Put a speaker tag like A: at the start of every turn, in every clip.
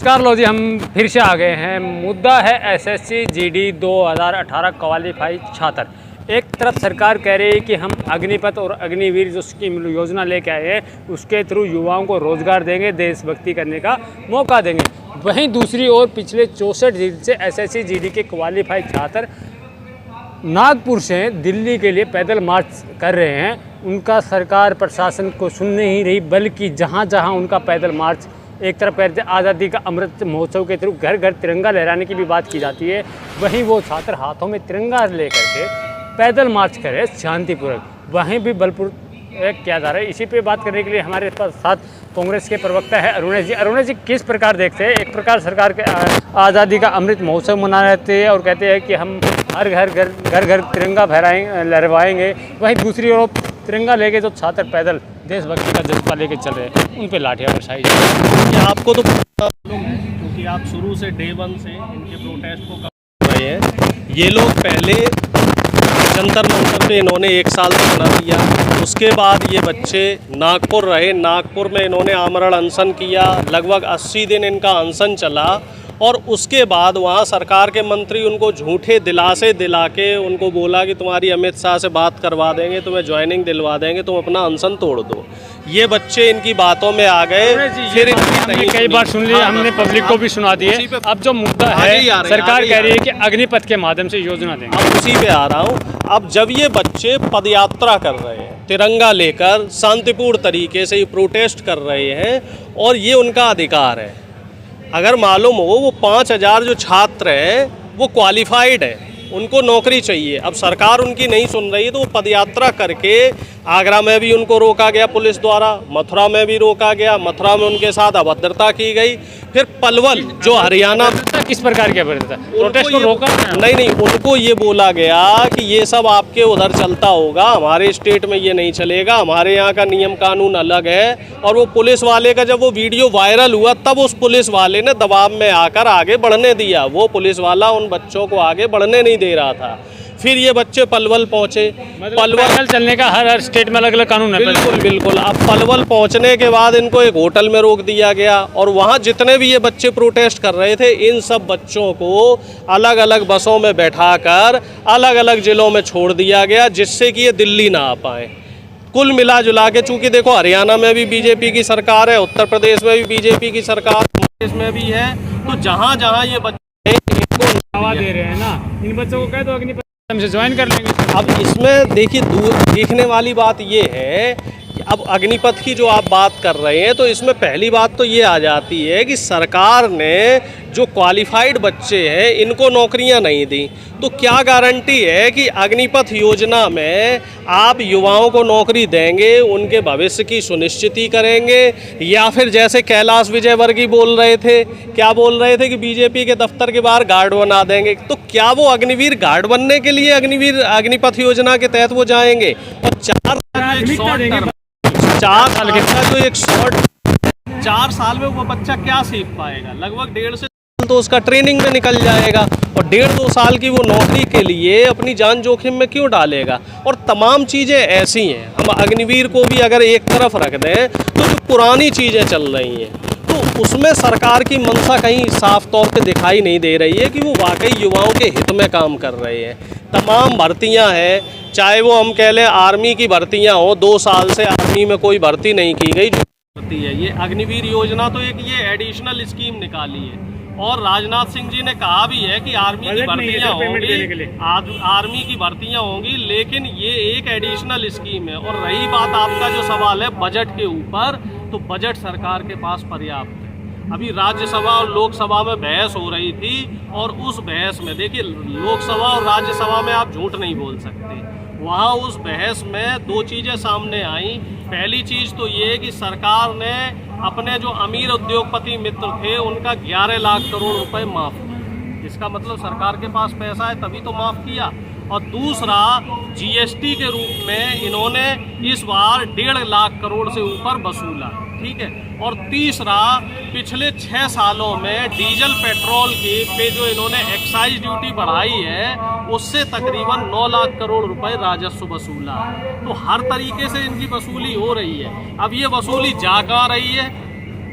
A: नमस्कार लो जी, हम फिर से आ गए हैं। मुद्दा है एसएससी जीडी 2018 क्वालिफाइड छात्र। एक तरफ सरकार कह रही है कि हम अग्निपथ और अग्निवीर जो स्कीम योजना लेके आए हैं उसके थ्रू युवाओं को रोजगार देंगे, देशभक्ति करने का मौका देंगे। वहीं दूसरी ओर पिछले 64 दिन से एसएससी जीडी के क्वालिफाइड छात्र नागपुर से दिल्ली के लिए पैदल मार्च कर रहे हैं। उनका सरकार प्रशासन को सुन नहीं रही, बल्कि जहाँ जहाँ उनका पैदल मार्च एक तरफ कहते हैं आज़ादी का अमृत महोत्सव के थ्रू घर घर तिरंगा लहराने की भी बात की जाती है, वहीं वो छात्र हाथों में तिरंगा लेकर के पैदल मार्च करे शांतिपूर्वक, वहीं भी बलपूर्वक किया जा रहा है। इसी पे बात करने के लिए हमारे साथ कांग्रेस के प्रवक्ता है अरुणेश जी। अरुणेश जी, किस प्रकार देखते हैं? एक प्रकार सरकार के आज़ादी का अमृत महोत्सव मना रहते हैं और कहते हैं कि हम हर घर तिरंगा लहराएंगे, वहीं दूसरी ओर तिरंगा लेके जो छात्र पैदल देशभक्ति का जज्बा लेके चल रहे हैं उन पे लाठियाँ बरसाई जाए।
B: आपको तो मालूम है क्योंकि आप शुरू से डे 1 से इनके प्रोटेस्ट को कर रहे हैं। ये लोग पहले जंतर मंतर पे इन्होंने 1 साल तक बना दिया, उसके बाद ये बच्चे नागपुर रहे। नागपुर में इन्होंने आमरण अनशन किया, लगभग 80 दिन इनका अनशन चला और उसके बाद वहाँ सरकार के मंत्री उनको झूठे दिलासे दिला के उनको बोला कि तुम्हारी अमित शाह से बात करवा देंगे, तुम्हें ज्वाइनिंग दिलवा देंगे, तुम अपना अनशन तोड़ दो। ये बच्चे इनकी बातों में आ गए। फिर
A: हमने कई बार सुन लिया, हमने पब्लिक को भी सुना दी है। अब जो मुद्दा है सरकार कह रही है कि अग्निपथ के माध्यम से योजना देंगे।
B: अब उसी पे आ रहा हूँ। अब जब ये बच्चे पदयात्रा कर रहे हैं, तिरंगा लेकर शांतिपूर्ण तरीके से ये प्रोटेस्ट कर रहे हैं और ये उनका अधिकार है। अगर मालूम हो वो 5000 जो छात्र हैं वो क्वालिफाइड है, उनको नौकरी चाहिए। अब सरकार उनकी नहीं सुन रही है तो वो पदयात्रा करके आगरा में भी उनको रोका गया पुलिस द्वारा, मथुरा में भी रोका गया, मथुरा में उनके साथ अभद्रता की गई। फिर पलवल जो हरियाणा,
A: किस प्रकार की अभद्रता? प्रोटेस्ट को रोका
B: नहीं, उनको ये बोला गया कि ये सब आपके उधर चलता होगा, हमारे स्टेट में ये नहीं चलेगा, हमारे यहाँ का नियम कानून अलग है। और वो पुलिस वाले का जब वो वीडियो वायरल हुआ तब उस पुलिस वाले ने दबाव में आकर आगे बढ़ने दिया। वो पुलिस वाला उन बच्चों को आगे बढ़ने नहीं दे रहा था। फिर ये बच्चे पलवल पहुँचे।
A: पलवल चलने का हर स्टेट में अलग अलग कानून है।
B: बिल्कुल। अब पलवल पहुँचने के बाद इनको एक होटल में रोक दिया गया और वहाँ जितने भी ये बच्चे प्रोटेस्ट कर रहे थे इन सब बच्चों को अलग अलग बसों में बैठाकर अलग अलग जिलों में छोड़ दिया गया, जिससे कि ये दिल्ली ना आ पाए। कुल मिला जुला के, चूँकि देखो हरियाणा में भी बीजेपी की सरकार है, उत्तर प्रदेश में भी बीजेपी की सरकार, प्रदेश में भी है, तो जहाँ जहाँ ये बच्चे इनको
A: हवा दे रहे हैं ना, इन बच्चों को कह दो अग्निपथ से ज्वाइन कर लेंगे।
B: अब इसमें देखिए देखने वाली बात ये है कि अब अग्निपथ की जो आप बात कर रहे हैं तो इसमें पहली बात तो ये आ जाती है कि सरकार ने जो क्वालिफाइड बच्चे हैं इनको नौकरियां नहीं दी, तो क्या गारंटी है कि अग्निपथ योजना में आप युवाओं को नौकरी देंगे, उनके भविष्य की सुनिश्चिति करेंगे? या फिर जैसे कैलाश विजयवर्गीय बोल रहे थे, क्या बोल रहे थे कि बीजेपी के दफ्तर के बाहर गार्ड बना देंगे, तो क्या वो अग्निवीर गार्ड बनने के लिए अग्निपथ योजना के तहत वो जाएंगे? और 4 साल में वो बच्चा क्या सीख पाएगा? लगभग 1.5 से तो उसका ट्रेनिंग में निकल जाएगा और 1.5-2 साल की वो नौकरी के लिए अपनी जान जोखिम में क्यों डालेगा? और तमाम चीज़ें ऐसी हैं। हम अग्निवीर को भी अगर एक तरफ रख दें तो जो पुरानी चीज़ें चल रही हैं तो उसमें सरकार की मंशा कहीं साफ तौर पे दिखाई नहीं दे रही है कि वो वाकई युवाओं के हित में काम कर रहे हैं। तमाम भर्तियां हैं, चाहे वो हम कह लें आर्मी की भर्तियां हो, 2 साल से आर्मी में कोई भर्ती नहीं की गई जो भर्ती है। ये अग्निवीर योजना तो एक ये एडिशनल स्कीम निकाली है और राजनाथ सिंह जी ने कहा भी है कि आर्मी की भर्तियां होंगी, आर्मी की भर्तियां होंगी, लेकिन ये एक एडिशनल स्कीम है। और रही बात आपका जो सवाल है बजट के ऊपर, तो बजट सरकार के पास पर्याप्त है। अभी राज्यसभा और लोकसभा में बहस हो रही थी और उस बहस में देखिए, लोकसभा और राज्यसभा में आप झूठ नहीं बोल सकते। वहाँ उस बहस में 2 चीज़ें सामने आई। पहली चीज़ तो ये कि सरकार ने अपने जो अमीर उद्योगपति मित्र थे उनका 11 लाख करोड़ रुपए माफ़ किया। इसका मतलब सरकार के पास पैसा है तभी तो माफ़ किया। और दूसरा, जीएसटी के रूप में इन्होंने इस बार 1.5 लाख करोड़ से ऊपर वसूला, ठीक है। और तीसरा, पिछले 6 सालों में डीजल पेट्रोल की पे जो इन्होंने एक्साइज ड्यूटी बढ़ाई है उससे तकरीबन 9 लाख करोड़ रुपए राजस्व वसूला है। तो हर तरीके से इनकी वसूली हो रही है। अब ये वसूली जा कहाँ रही है?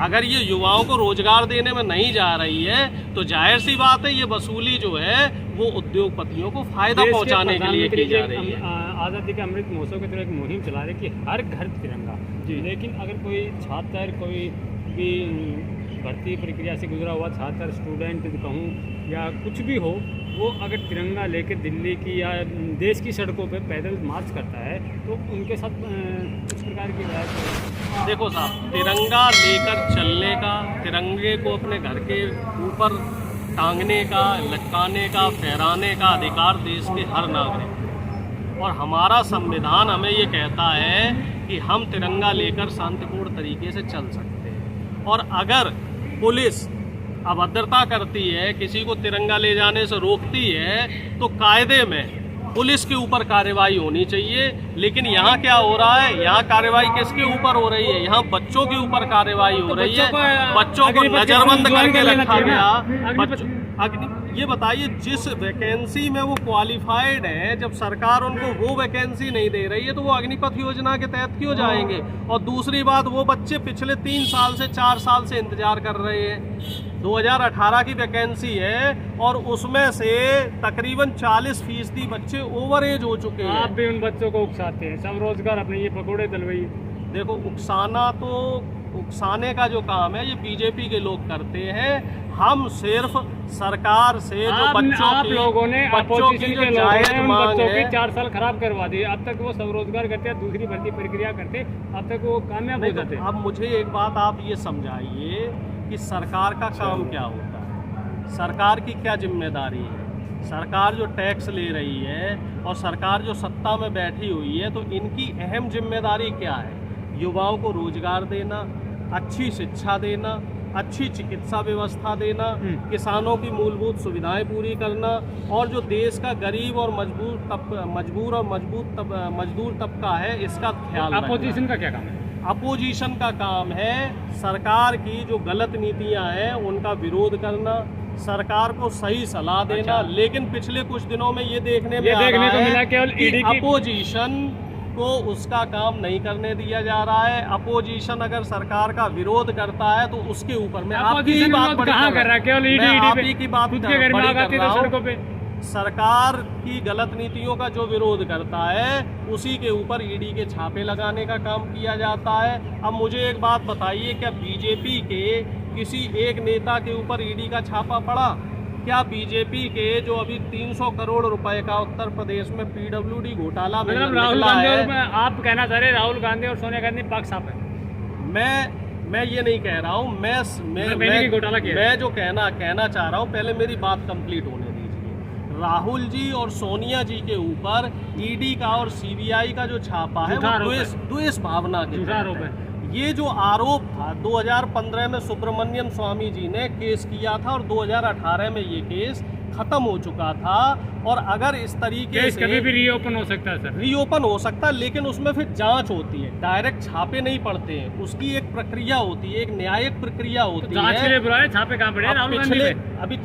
B: अगर ये युवाओं को रोजगार देने में नहीं जा रही है तो जाहिर सी बात है ये वसूली जो है वो उद्योगपतियों को फायदा पहुंचाने के लिए की जा रही है।
A: आज़ादी का अमृत महोत्सव की तरह एक मुहिम चला रहे कि हर घर तिरंगा, लेकिन अगर कोई छात्र, कोई भी भर्ती प्रक्रिया से गुजरा हुआ छात्र, स्टूडेंट कहूँ या कुछ भी हो, वो अगर तिरंगा लेकर दिल्ली की या देश की सड़कों पे पैदल मार्च करता है तो उनके साथ किस प्रकार की राय?
B: देखो साहब, तिरंगा लेकर चलने का, तिरंगे को अपने घर के ऊपर टांगने का, लटकाने का, फहराने का अधिकार देश के हर नागरिक, और हमारा संविधान हमें ये कहता है कि हम तिरंगा लेकर शांतिपूर्ण तरीके से चल सकते हैं। और अगर पुलिस अभद्रता करती है, किसी को तिरंगा ले जाने से रोकती है, तो कायदे में पुलिस के ऊपर कार्रवाई होनी चाहिए। लेकिन यहाँ क्या हो रहा है, यहाँ कार्रवाई किसके ऊपर हो रही है? यहाँ बच्चों के ऊपर कार्रवाई हो रही है। बच्चों को नजरबंद करके रखा गया। ये बताइए, जिस वैकेंसी में वो क्वालिफाइड है, जब सरकार उनको वो वैकेंसी नहीं दे रही है तो वो अग्निपथ योजना के तहत क्यों जाएंगे? और दूसरी बात, वो बच्चे पिछले 3 साल से 4 साल से इंतजार कर रहे हैं। 2018 की वैकेंसी है और उसमें से तकरीबन 40% बच्चे ओवर एज हो चुके हैं।
A: आप भी उन बच्चों को उकसाते हैं, सब रोजगार अपने ये पकौड़े तलवाइए।
B: देखो, उकसाने का जो काम है ये बीजेपी के लोग करते हैं। हम सिर्फ सरकार से जो
A: आप लोगों ने अपोजिशन के लोगों ने बच्चों की 4 साल खराब करवा दिए। अब तक वो सब रोजगार करते हैं, दूसरी भर्ती प्रक्रिया करते, अब तक वो कामयाब हो जाते।
B: अब मुझे एक बात आप ये समझाइए कि सरकार का काम क्या होता है, सरकार की क्या जिम्मेदारी है? सरकार जो टैक्स ले रही है और सरकार जो सत्ता में बैठी हुई है, तो इनकी अहम जिम्मेदारी क्या है? युवाओं को रोजगार देना, अच्छी शिक्षा देना, अच्छी चिकित्सा व्यवस्था देना, किसानों की मूलभूत सुविधाएं पूरी करना, और जो देश का गरीब और मजदूर तबका है इसका ख्याल रखना।
A: अपोजिशन का क्या काम है?
B: अपोजिशन का काम है सरकार की जो गलत नीतियां हैं उनका विरोध करना, सरकार को सही सलाह देना। लेकिन पिछले कुछ दिनों में ये देखने को मिला कि अपोजिशन को उसका काम नहीं करने दिया जा रहा है। अपोजिशन अगर सरकार का विरोध करता है तो उसके ऊपर मैं आपकी ही बात बड़ी कर रहा हूं। सरकार की गलत नीतियों का जो विरोध करता है उसी के ऊपर ईडी के छापे लगाने का काम किया जाता है। अब मुझे एक बात बताइए, क्या बीजेपी के किसी एक नेता के ऊपर ईडी का छापा पड़ा? क्या बीजेपी के जो अभी 300 करोड़ रुपए का उत्तर प्रदेश में पीडब्ल्यूडी घोटाला में
A: राहुल गांधी, आप कहना चाह रहे राहुल गांधी और सोनिया गांधी पाक साफ है?
B: मैं ये नहीं कह रहा हूँ। मैं जो कहना चाह रहा हूँ, पहले मेरी बात कंप्लीट होने दीजिए। राहुल जी और सोनिया जी के ऊपर ईडी का और सीबीआई का जो छापा है वो द्वेष भावना के आरोप है। ये जो आरोप था 2015 में सुब्रमण्यम स्वामी जी ने केस किया था और 2018 में ये केस खत्म हो चुका था। और अगर इस तरीके से
A: कभी भी रीओपन हो सकता है सर,
B: रीओपन हो सकता है, लेकिन उसमें फिर जांच होती है, डायरेक्ट छापे नहीं पड़ते हैं, उसकी एक प्रक्रिया होती है, एक न्यायिक प्रक्रिया होती है।
A: जांच के लिए बुलाए, छापे कहाँ पड़े?
B: अभी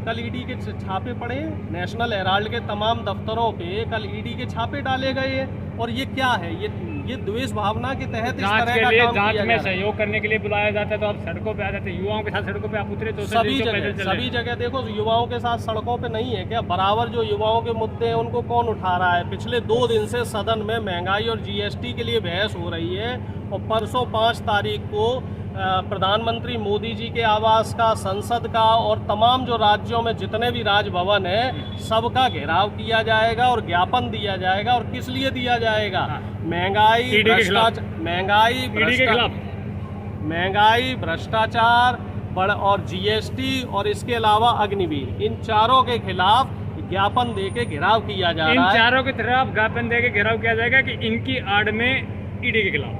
B: कल ईडी के छापे पड़े, नेशनल हेराल्ड के तमाम दफ्तरों पे कल ईडी के छापे डाले गए हैं। और ये क्या है, ये द्वेष भावना के तहत इस तरह का काम
A: जांच में सहयोग करने के लिए बुलाया जाता है, तो आप सड़कों पे आ जाते हैं। युवाओं के साथ सड़कों पे आप उतरे तो
B: सभी जगह देखो, युवाओं के साथ सड़कों पे नहीं है क्या? बराबर जो युवाओं के मुद्दे हैं उनको कौन उठा रहा है? पिछले 2 दिन से सदन में महंगाई और जीएसटी के लिए बहस हो रही है, और परसों 5 तारीख को प्रधानमंत्री मोदी जी के आवास का, संसद का और तमाम जो राज्यों में जितने भी राजभवन है सबका घेराव किया जाएगा और ज्ञापन दिया जाएगा। और किस लिए दिया जाएगा? महंगाई, भ्रष्टाचार और जीएसटी और इसके अलावा अग्निवीर, इन चारों के खिलाफ ज्ञापन देके घेराव किया जा रहा है।
A: इन चारों के खिलाफ ज्ञापन देके घेराव किया जाएगा कि इनकी आड़ में ईडी के खिलाफ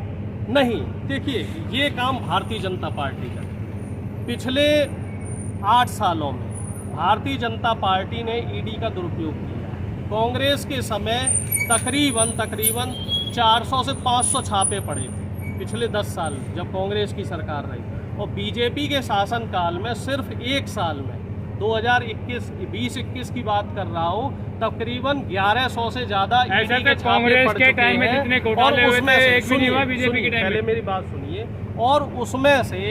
B: नहीं। देखिए, ये काम भारतीय जनता पार्टी का पिछले 8 सालों में भारतीय जनता पार्टी ने ईडी का दुरुपयोग किया। कांग्रेस के समय तकरीबन 400 से 500 छापे पड़े थे पिछले 10 साल जब कांग्रेस की सरकार रही। और बीजेपी के शासनकाल में सिर्फ 1 साल में 2020-21 की बात कर रहा हूँ, तकरीबन 1100 से ज्यादा
A: कांग्रेस के टाइम में जितने घोटाले हुए थे, एक भी नहीं हुआ बीजेपी के टाइम में।
B: पहले मेरी बात सुनिए। और उसमें से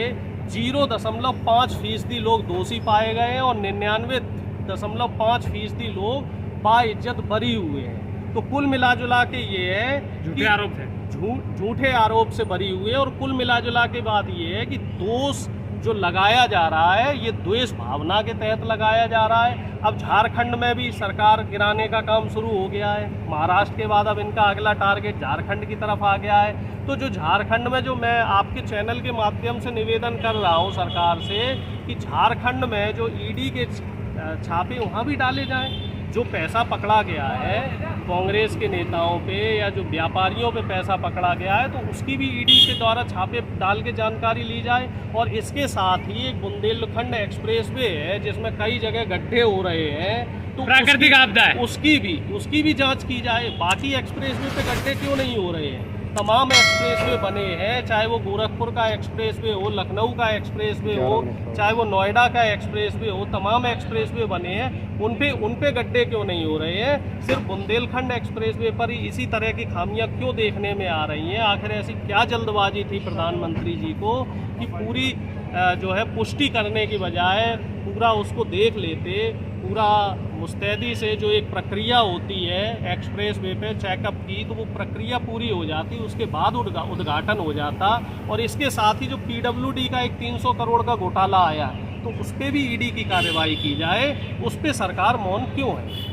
B: 0.5% लोग दोषी पाए गए हैं और 99.5% लोग बाइज्जत बरी हुए हैं। तो कुल मिला जुला के ये है
A: झूठे आरोप थे,
B: झूठे आरोप से बरी हुए। और कुल मिला जुला के बात ये है कि दोष जो लगाया जा रहा है ये द्वेष भावना के तहत लगाया जा रहा है। अब झारखंड में भी सरकार गिराने का काम शुरू हो गया है। महाराष्ट्र के बाद अब इनका अगला टारगेट झारखंड की तरफ आ गया है। तो जो झारखंड में, जो मैं आपके चैनल के माध्यम से निवेदन कर रहा हूँ सरकार से कि झारखंड में जो ईडी के छापे वहाँ भी डाले जाएं। जो पैसा पकड़ा गया है कांग्रेस के नेताओं पे या जो व्यापारियों पे पैसा पकड़ा गया है, तो उसकी भी ईडी के द्वारा छापे डाल के जानकारी ली जाए। और इसके साथ ही एक बुंदेलखंड एक्सप्रेसवे है जिसमें कई जगह गड्ढे हो रहे हैं, तो
A: प्राकृतिक आपदा है,
B: उसकी भी जांच की जाए। बाकी एक्सप्रेसवे पे गड्ढे क्यों नहीं हो रहे हैं? तमाम एक्सप्रेसवे बने हैं, चाहे वो गोरखपुर का एक्सप्रेसवे हो, लखनऊ का एक्सप्रेसवे हो, चाहे वो नोएडा का एक्सप्रेसवे हो, तमाम एक्सप्रेसवे बने हैं। उन पे गड्ढे क्यों नहीं हो रहे हैं? सिर्फ बुंदेलखंड एक्सप्रेसवे पर ही इसी तरह की खामियां क्यों देखने में आ रही हैं? आखिर ऐसी क्या जल्दबाजी थी प्रधानमंत्री जी को कि पूरी जो है पुष्टि करने की बजाय पूरा उसको देख लेते, पूरा मुस्तैदी से जो एक प्रक्रिया होती है एक्सप्रेसवे पे चेकअप की, तो वो प्रक्रिया पूरी हो जाती, उसके बाद उद्घाटन हो जाता। और इसके साथ ही जो PWD का एक 300 करोड़ का घोटाला आया, तो उस पर भी ईडी की कार्रवाई की जाए। उस पर सरकार मौन क्यों है?